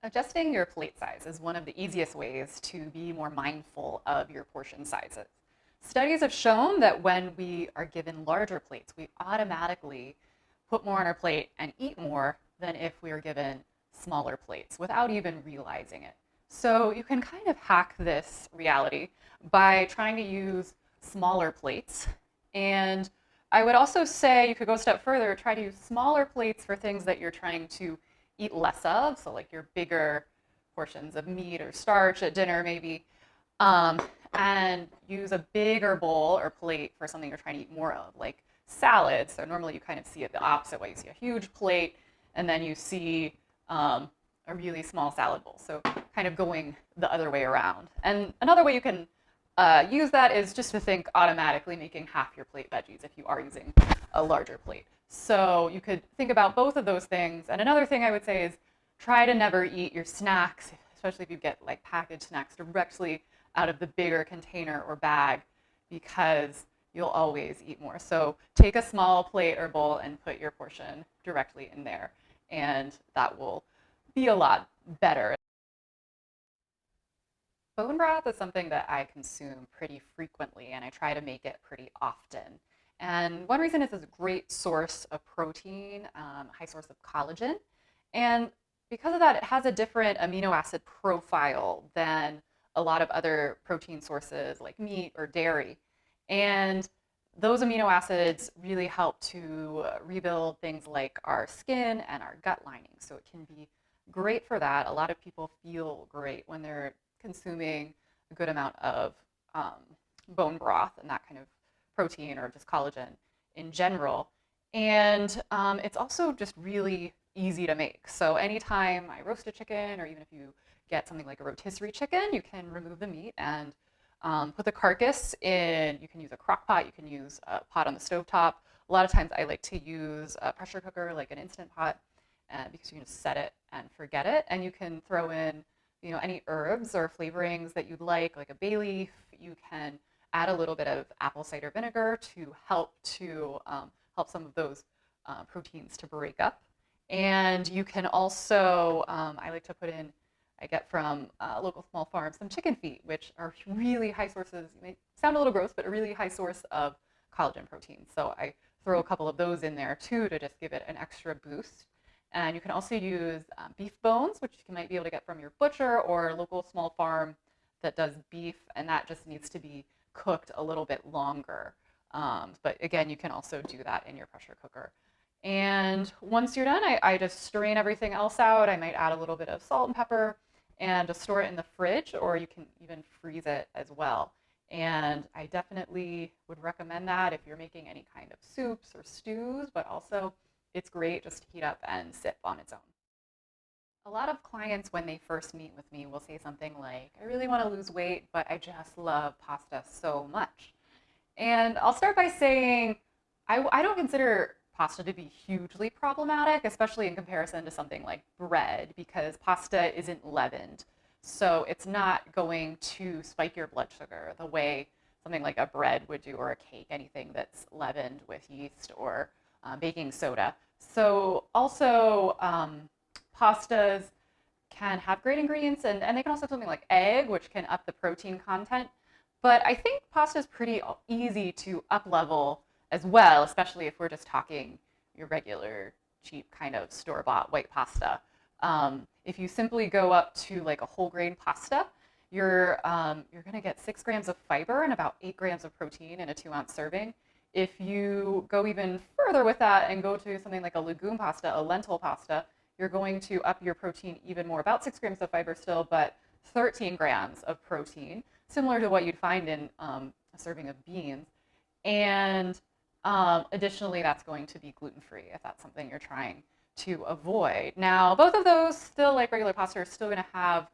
Adjusting your plate size is one of the easiest ways to be more mindful of your portion sizes. Studies have shown that when we are given larger plates, we automatically put more on our plate and eat more than if we are given smaller plates without even realizing it. So you can kind of hack this reality by trying to use smaller plates. And I would also say you could go a step further, try to use smaller plates for things that you're trying to eat less of. So like your bigger portions of meat or starch at dinner maybe, um, and use a bigger bowl or plate for something you're trying to eat more of, like salads. So normally you kind of see it the opposite way. You see a huge plate, and then you see a really small salad bowl. So kind of going the other way around. And another way you can use that is just to think automatically making half your plate veggies if you are using a larger plate. So you could think about both of those things. And another thing I would say is try to never eat your snacks, especially if you get like packaged snacks, directly out of the bigger container or bag, because you'll always eat more. So take a small plate or bowl and put your portion directly in there, and that will be a lot better. Bone broth is something that I consume pretty frequently, and I try to make it pretty often. And one reason is it's a great source of protein, high source of collagen. And because of that, it has a different amino acid profile than a lot of other protein sources like meat or dairy. And those amino acids really help to rebuild things like our skin and our gut lining. So it can be great for that. A lot of people feel great when they're consuming a good amount of um, bone broth and that kind of protein or just collagen in general. And it's also just really easy to make. So anytime I roast a chicken, or even if you get something like a rotisserie chicken, you can remove the meat and put the carcass in. You can use a crock pot, you can use a pot on the stove top. A lot of times I like to use a pressure cooker, like an instant pot, because you can just set it and forget it. And you can throw in, any herbs or flavorings that you'd like a bay leaf. You can add a little bit of apple cider vinegar to help some of those proteins to break up. And you can also, I like to put in, I get from local small farms, some chicken feet, which are really high sources. It may sound a little gross, but a really high source of collagen protein. So I throw a couple of those in there too to just give it an extra boost. And you can also use beef bones, which you might be able to get from your butcher or local small farm that does beef, and that just needs to be cooked a little bit longer. But again, you can also do that in your pressure cooker. And once you're done, I just strain everything else out. I might add a little bit of salt and pepper and just store it in the fridge, or you can even freeze it as well. And I definitely would recommend that if you're making any kind of soups or stews, but also it's great just to heat up and sip on its own. A lot of clients, when they first meet with me, will say something like, I really want to lose weight, but I just love pasta so much. And I'll start by saying I don't consider pasta to be hugely problematic, especially in comparison to something like bread, because pasta isn't leavened. So it's not going to spike your blood sugar the way something like a bread would do, or a cake, anything that's leavened with yeast or baking soda. So also, pastas can have great ingredients, and they can also have something like egg, which can up the protein content. But I think pasta is pretty easy to up level as well, especially if we're just talking your regular cheap kind of store bought white pasta. If you simply go up to like a whole grain pasta, you're going to get 6 grams of fiber and about 8 grams of protein in a 2-ounce serving. If you go even further with that and go to something like a legume pasta, a lentil pasta, you're going to up your protein even more, about 6 grams of fiber still, but 13 grams of protein, similar to what you'd find in a serving of beans. And additionally, that's going to be gluten-free if that's something you're trying to avoid. Now, both of those, still like regular pasta, are still going to have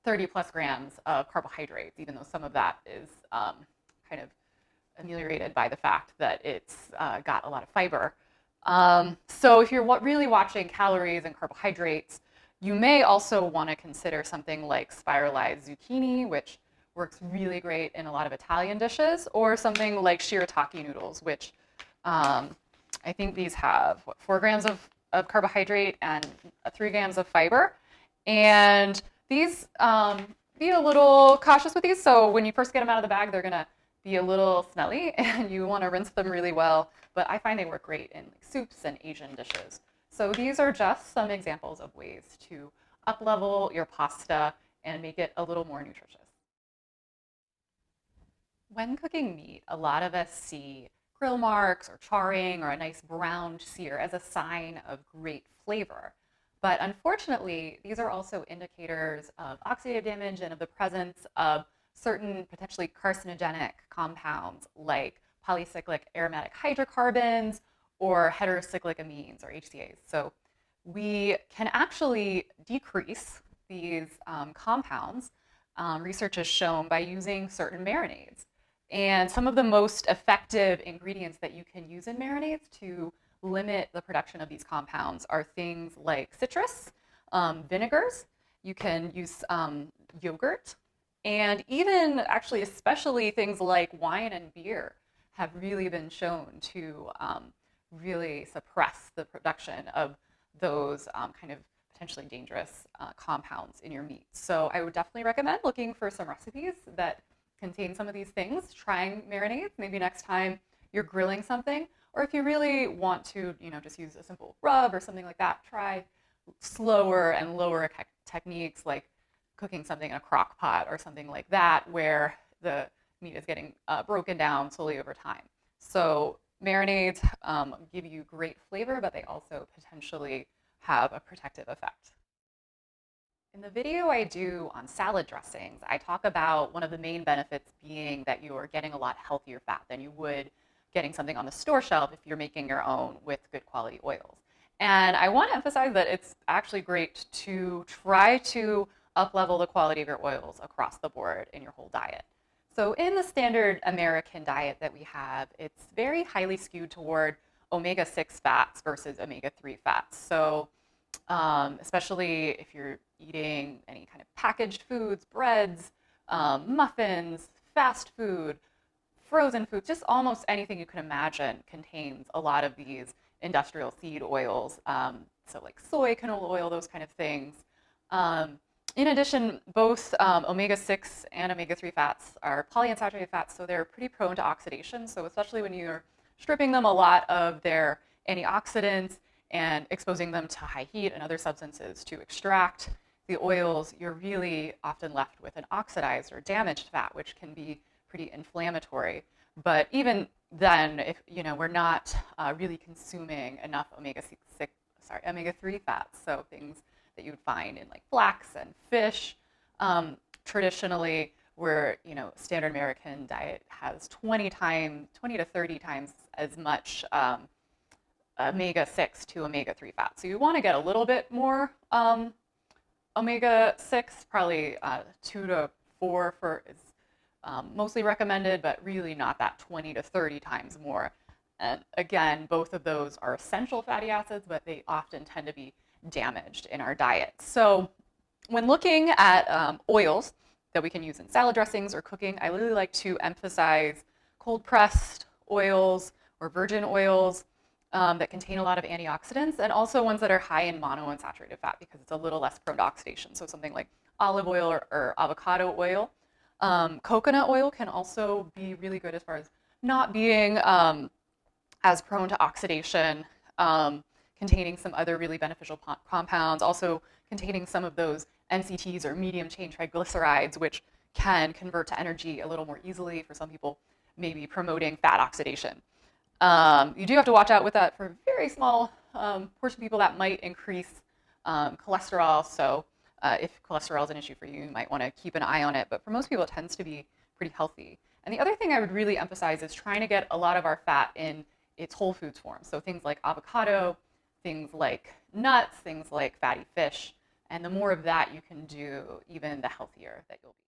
30 plus grams of carbohydrates, even though some of that is kind of ameliorated by the fact that it's got a lot of fiber. So if you're really watching calories and carbohydrates, you may also want to consider something like spiralized zucchini, which works really great in a lot of Italian dishes, or something like shirataki noodles, which I think these have, 4 grams of carbohydrate and 3 grams of fiber. And these, be a little cautious with these. So when you first get them out of the bag, they're gonna be a little smelly and you wanna rinse them really well. But I find they work great in like soups and Asian dishes. So these are just some examples of ways to up-level your pasta and make it a little more nutritious. When cooking meat, a lot of us see grill marks or charring or a nice browned sear as a sign of great flavor. But unfortunately, these are also indicators of oxidative damage and of the presence of certain potentially carcinogenic compounds like polycyclic aromatic hydrocarbons or heterocyclic amines or HCAs. So we can actually decrease these compounds, research has shown, by using certain marinades. And some of the most effective ingredients that you can use in marinades to limit the production of these compounds are things like citrus, vinegars. You can use yogurt, and even actually, especially things like wine and beer have really been shown to really suppress the production of those kind of potentially dangerous compounds in your meat. So I would definitely recommend looking for some recipes that contain some of these things, trying marinades maybe next time you're grilling something, or if you really want to, just use a simple rub or something like that, try slower and lower techniques like cooking something in a crock pot or something like that, where the meat is getting broken down slowly over time. So marinades give you great flavor, but they also potentially have a protective effect. In the video I do on salad dressings, I talk about one of the main benefits being that you're getting a lot healthier fat than you would getting something on the store shelf if you're making your own with good quality oils. And I want to emphasize that it's actually great to try to up-level the quality of your oils across the board in your whole diet. So in the standard American diet that we have, it's very highly skewed toward omega-6 fats versus omega-3 fats. So especially if you're eating any kind of packaged foods, breads, muffins, fast food, frozen food, just almost anything you can imagine contains a lot of these industrial seed oils. So like soy, canola oil, those kind of things. In addition, both omega-6 and omega-3 fats are polyunsaturated fats, so they're pretty prone to oxidation. So especially when you're stripping them a lot of their antioxidants and exposing them to high heat and other substances to extract the oils, you're really often left with an oxidized or damaged fat, which can be pretty inflammatory. But even then, if we're not really consuming enough omega-3 fats, so things that you would find in like flax and fish. Traditionally, where standard American diet has 20 to 30 times as much omega-6 to omega-3 fats. So you want to get a little bit more omega-6, probably 2 to 4 is mostly recommended, but really not that 20 to 30 times more. And again, both of those are essential fatty acids, but they often tend to be damaged in our diet. So when looking at oils that we can use in salad dressings or cooking, I really like to emphasize cold pressed oils or virgin oils that contain a lot of antioxidants, and also ones that are high in monounsaturated fat because it's a little less prone to oxidation. So something like olive oil or avocado oil. Coconut oil can also be really good as far as not being as prone to oxidation, containing some other really beneficial compounds, also containing some of those MCTs or medium chain triglycerides, which can convert to energy a little more easily for some people, maybe promoting fat oxidation. You do have to watch out with that for a very small portion of people that might increase cholesterol. So if cholesterol is an issue for you, you might want to keep an eye on it. But for most people, it tends to be pretty healthy. And the other thing I would really emphasize is trying to get a lot of our fat in its whole foods form. So things like avocado, things like nuts, things like fatty fish. And the more of that you can do, even the healthier that you'll be.